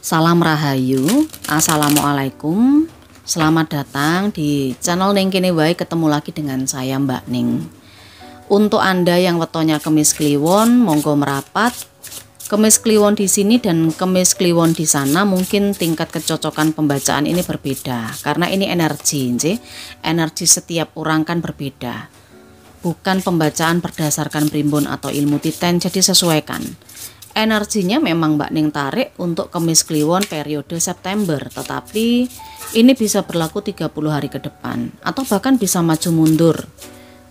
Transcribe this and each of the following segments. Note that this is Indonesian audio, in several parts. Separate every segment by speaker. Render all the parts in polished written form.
Speaker 1: Salam Rahayu, Assalamualaikum. Selamat datang di channel Ning Kene Wae. Ketemu lagi dengan saya Mbak Ning. Untuk Anda yang wetonya kemis kliwon, monggo merapat. Kemis kliwon di sini dan kemis kliwon di sana mungkin tingkat kecocokan pembacaan ini berbeda karena ini energi, energi setiap orang kan berbeda. Bukan pembacaan berdasarkan primbon atau ilmu titen, jadi sesuaikan. Energinya memang Mbak Ning tarik untuk kemis kliwon periode September, tetapi ini bisa berlaku 30 hari ke depan atau bahkan bisa maju mundur.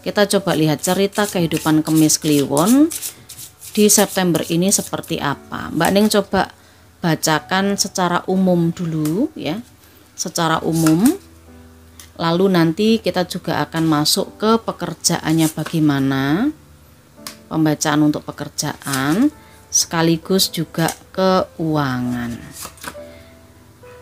Speaker 1: Kita coba lihat cerita kehidupan kemis kliwon di September ini seperti apa. Mbak Ning coba bacakan secara umum dulu ya, secara umum. Lalu nanti kita juga akan masuk ke pekerjaannya bagaimana, pembacaan untuk pekerjaan, sekaligus juga keuangan.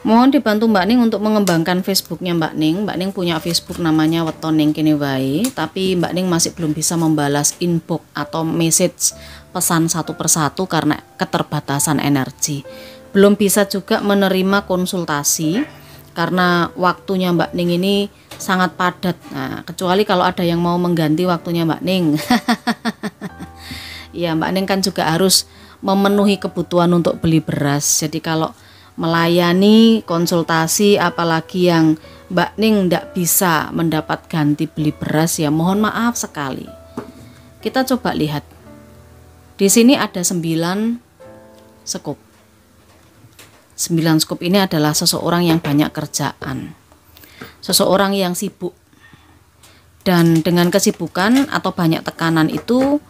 Speaker 1: Mohon dibantu Mbak Ning untuk mengembangkan Facebooknya Mbak Ning. Mbak Ning punya Facebook namanya Weton Ning Kene Wae, tapi Mbak Ning masih belum bisa membalas inbox atau message pesan satu persatu karena keterbatasan energi. Belum bisa juga menerima konsultasi karena waktunya Mbak Ning ini sangat padat. Nah, kecuali kalau ada yang mau mengganti waktunya Mbak Ning. Ya, Mbak Ning kan juga harus memenuhi kebutuhan untuk beli beras. Jadi kalau melayani konsultasi apalagi yang Mbak Ning tidak bisa mendapat ganti beli beras, ya mohon maaf sekali. Kita coba lihat. Di sini ada 9 skop. 9 skop ini adalah seseorang yang banyak kerjaan. Seseorang yang sibuk. Dan dengan kesibukan atau banyak tekanan itu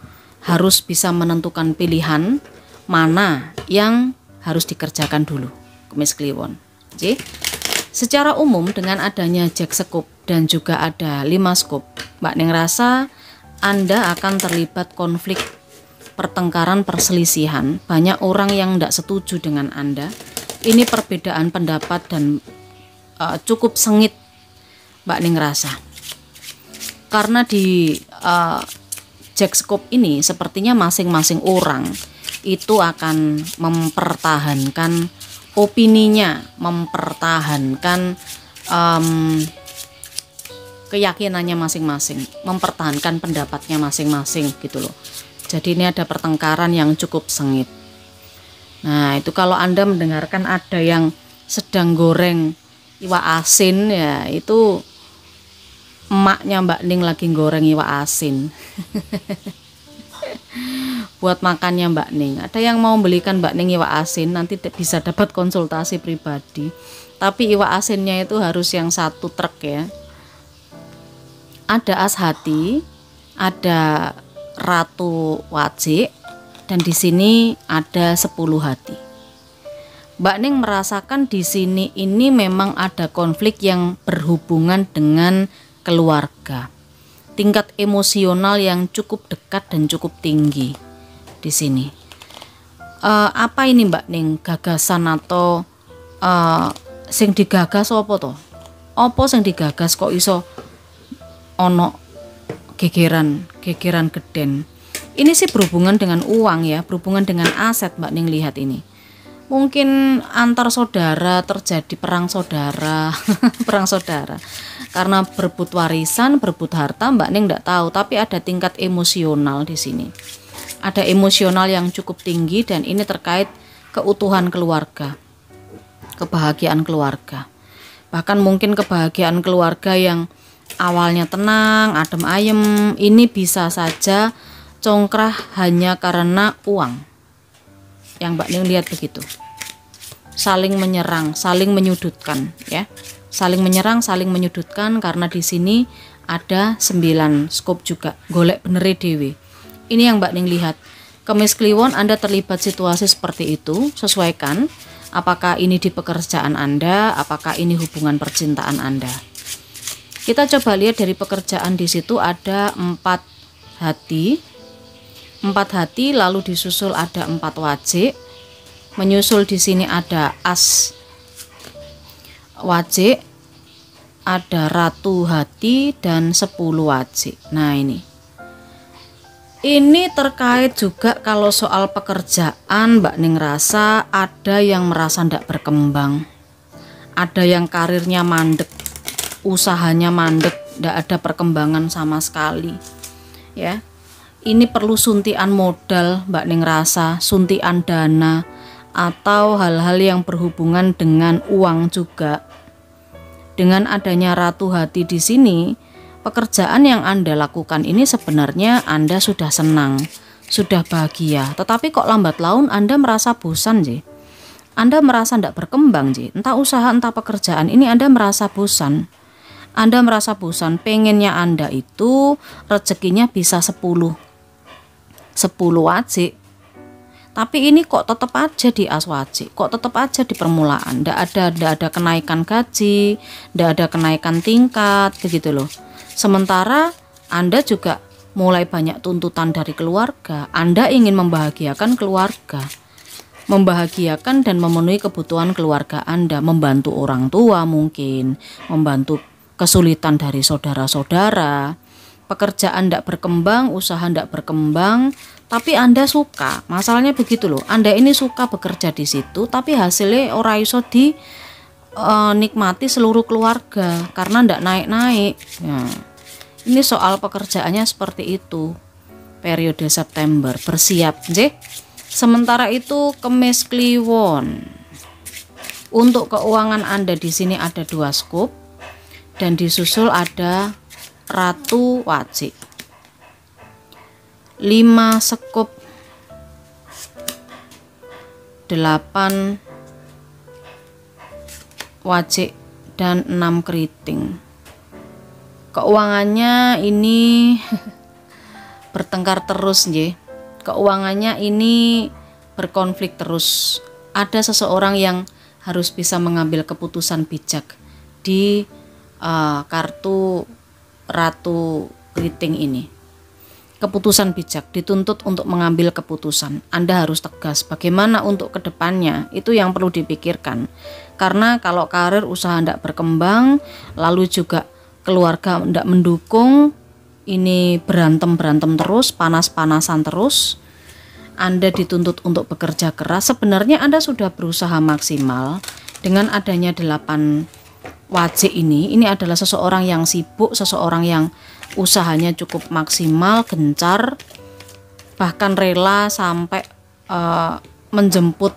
Speaker 1: harus bisa menentukan pilihan mana yang harus dikerjakan dulu. Kemis kliwon. Oke. Secara umum dengan adanya jack skop dan juga ada 5 skop, Mbak Ning rasa Anda akan terlibat konflik, pertengkaran, perselisihan. Banyak orang yang tidak setuju dengan Anda. Ini perbedaan pendapat dan cukup sengit Mbak Ning rasa. Karena di jack skop ini sepertinya masing-masing orang itu akan mempertahankan opininya, mempertahankan keyakinannya masing-masing, mempertahankan pendapatnya masing-masing gitu loh. Jadi ini ada pertengkaran yang cukup sengit. Nah, itu kalau Anda mendengarkan ada yang sedang goreng iwak asin, ya itu emaknya Mbak Ning lagi goreng iwak asin. Buat makannya Mbak Ning. Ada yang mau belikan Mbak Ning iwak asin, nanti bisa dapat konsultasi pribadi. Tapi iwak asinnya itu harus yang 1 truk ya. Ada as hati, ada ratu wajik, dan di sini ada 10 hati. Mbak Ning merasakan di sini ini memang ada konflik yang berhubungan dengan keluarga. Tingkat emosional yang cukup dekat dan cukup tinggi di sini. Apa ini Mbak Ning? Gagasan atau sing digagas apa to? Apa sing digagas kok iso ono gegeran geden? Ini sih berhubungan dengan uang ya, berhubungan dengan aset Mbak Ning lihat ini. Mungkin antar saudara terjadi perang saudara, perang saudara. Karena berebut warisan, berebut harta, Mbak Ning tidak tahu, tapi ada tingkat emosional di sini. Ada emosional yang cukup tinggi dan ini terkait keutuhan keluarga, kebahagiaan keluarga. Bahkan mungkin kebahagiaan keluarga yang awalnya tenang, adem ayem, ini bisa saja congkrah hanya karena uang. Yang Mbak Ning lihat begitu. Saling menyerang, saling menyudutkan ya. Saling menyerang, saling menyudutkan karena di sini ada 9 skop juga. Golek benere dewe. Ini yang Mbak Ning lihat. Kemis kliwon Anda terlibat situasi seperti itu, sesuaikan apakah ini di pekerjaan Anda, apakah ini hubungan percintaan Anda. Kita coba lihat dari pekerjaan, di situ ada 4 hati. 4 hati lalu disusul ada 4 wajik. Menyusul di sini ada as wajik, ada ratu hati dan 10 wajik. Nah, Ini terkait juga kalau soal pekerjaan, Mbak Ning rasa ada yang merasa ndak berkembang, ada yang karirnya mandek, usahanya mandek, ndak ada perkembangan sama sekali ya. Ini perlu suntian modal, Mbak Ning rasa, suntian dana atau hal-hal yang berhubungan dengan uang juga. Dengan adanya Ratu Hati di sini, pekerjaan yang Anda lakukan ini sebenarnya Anda sudah senang, sudah bahagia. Tetapi kok lambat laun Anda merasa bosan sih. Anda merasa tidak berkembang sih. Entah usaha, entah pekerjaan ini Anda merasa bosan. Anda merasa bosan, pengennya Anda itu rezekinya bisa 10 wajik. Tapi ini kok tetap aja di aswaji, kok tetap aja di permulaan, ndak ada kenaikan gaji, ndak ada kenaikan tingkat, begitu loh. Sementara Anda juga mulai banyak tuntutan dari keluarga. Anda ingin membahagiakan keluarga, membahagiakan dan memenuhi kebutuhan keluarga Anda, membantu orang tua mungkin, membantu kesulitan dari saudara-saudara. Pekerjaan tidak berkembang, usaha tidak berkembang, tapi Anda suka. Masalahnya begitu loh, Anda ini suka bekerja di situ, tapi hasilnya ora iso di nikmati seluruh keluarga karena tidak naik-naik. Nah, ini soal pekerjaannya seperti itu. Periode September bersiap, nggih. Sementara itu Kemis Kliwon. Untuk keuangan Anda di sini ada 2 skup dan disusul ada Ratu Wajik. 5 sekup, 8 wajik dan 6 keriting. Keuangannya ini bertengkar terus nggih. Keuangannya ini berkonflik terus. Ada seseorang yang harus bisa mengambil keputusan bijak di kartu Ratu Keriting ini. Keputusan bijak, dituntut untuk mengambil keputusan. Anda harus tegas bagaimana untuk kedepannya, itu yang perlu dipikirkan. Karena kalau karir usaha tidak berkembang, lalu juga keluarga tidak mendukung, ini berantem terus, panas-panasan terus, Anda dituntut untuk bekerja keras. Sebenarnya Anda sudah berusaha maksimal. Dengan adanya 8 wajik ini adalah seseorang yang sibuk, seseorang yang usahanya cukup maksimal, gencar, bahkan rela sampai menjemput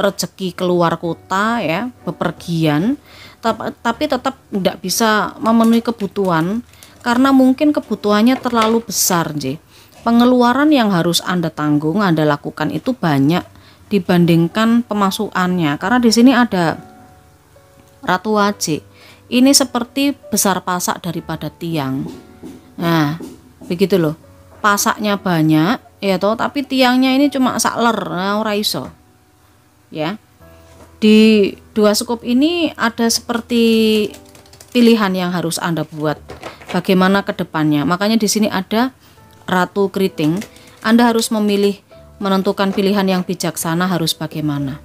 Speaker 1: rezeki keluar kota ya, bepergian, tapi tetap tidak bisa memenuhi kebutuhan karena mungkin kebutuhannya terlalu besar. Pengeluaran yang harus Anda tanggung, Anda lakukan itu banyak dibandingkan pemasukannya, karena di sini ada Ratu Wajik. Ini seperti besar pasak daripada tiang. Nah, begitu loh. Pasaknya banyak ya toh, tapi tiangnya ini cuma sakler, nah, ora iso. Ya. Di 2 skup ini ada seperti pilihan yang harus Anda buat. Bagaimana ke depannya? Makanya di sini ada Ratu Keriting. Anda harus memilih, menentukan pilihan yang bijaksana harus bagaimana.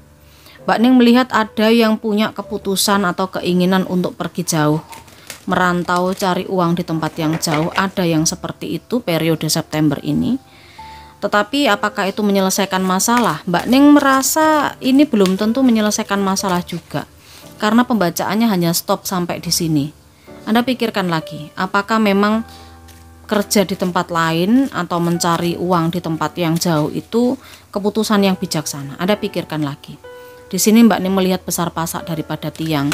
Speaker 1: Mbak Ning melihat ada yang punya keputusan atau keinginan untuk pergi jauh, merantau cari uang di tempat yang jauh. Ada yang seperti itu periode September ini. Tetapi apakah itu menyelesaikan masalah? Mbak Ning merasa ini belum tentu menyelesaikan masalah juga, karena pembacaannya hanya stop sampai di sini. Anda pikirkan lagi, apakah memang kerja di tempat lain atau mencari uang di tempat yang jauh itu keputusan yang bijaksana? Anda pikirkan lagi. Di sini Mbak Ning melihat besar pasak daripada tiang.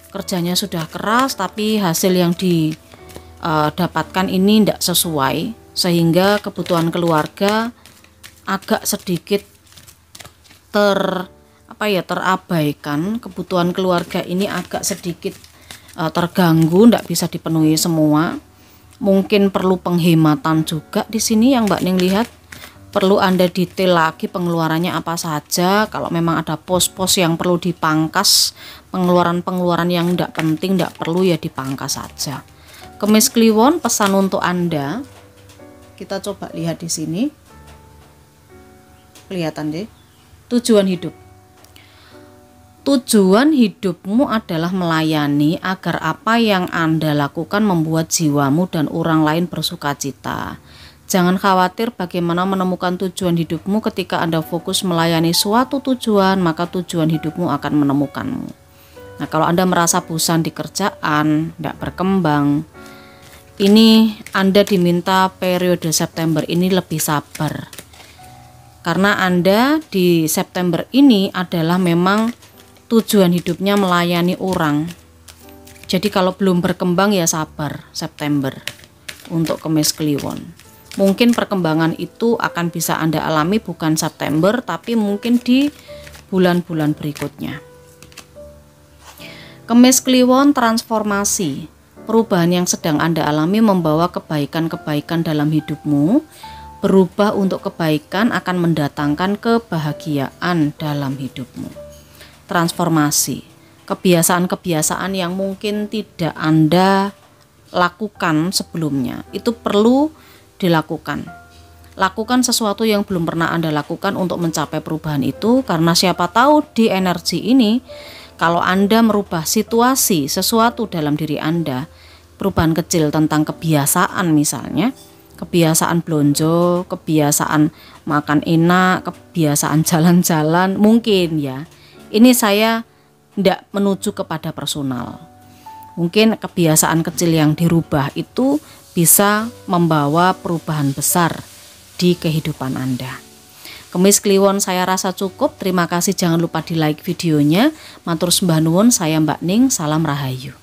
Speaker 1: Kerjanya sudah keras, tapi hasil yang didapatkan ini tidak sesuai, sehingga kebutuhan keluarga agak sedikit terabaikan. Kebutuhan keluarga ini agak sedikit terganggu, tidak bisa dipenuhi semua. Mungkin perlu penghematan juga di sini yang Mbak Ning lihat. Perlu Anda detail lagi pengeluarannya apa saja. Kalau memang ada pos-pos yang perlu dipangkas, pengeluaran-pengeluaran yang tidak penting, tidak perlu ya dipangkas saja. Kemis Kliwon, pesan untuk Anda. Kita coba lihat di sini. Kelihatan deh. Tujuan hidup. Tujuan hidupmu adalah melayani agar apa yang Anda lakukan membuat jiwamu dan orang lain bersukacita. Jangan khawatir bagaimana menemukan tujuan hidupmu. Ketika Anda fokus melayani suatu tujuan, maka tujuan hidupmu akan menemukanmu. Nah, kalau Anda merasa bosan di kerjaan, tidak berkembang, ini Anda diminta periode September ini lebih sabar. Karena Anda di September ini adalah memang tujuan hidupnya melayani orang. Jadi kalau belum berkembang ya sabar September untuk Kemis Kliwon. Mungkin perkembangan itu akan bisa Anda alami bukan September, tapi mungkin di bulan-bulan berikutnya. Kemis Kliwon transformasi. Perubahan yang sedang Anda alami membawa kebaikan-kebaikan dalam hidupmu. Berubah untuk kebaikan akan mendatangkan kebahagiaan dalam hidupmu. Transformasi. Kebiasaan-kebiasaan yang mungkin tidak Anda lakukan sebelumnya, itu perlu dilakukan. Lakukan sesuatu yang belum pernah Anda lakukan untuk mencapai perubahan itu, karena siapa tahu di energi ini kalau Anda merubah situasi sesuatu dalam diri Anda, perubahan kecil tentang kebiasaan misalnya, kebiasaan belonjo, kebiasaan makan enak, kebiasaan jalan-jalan, mungkin ya. Ini saya tidak menuju kepada personal. Mungkin kebiasaan kecil yang dirubah itu bisa membawa perubahan besar di kehidupan Anda. Kemis Kliwon saya rasa cukup. Terima kasih, jangan lupa di like videonya. Matur sembah nuwun, saya Mbak Ning, salam rahayu.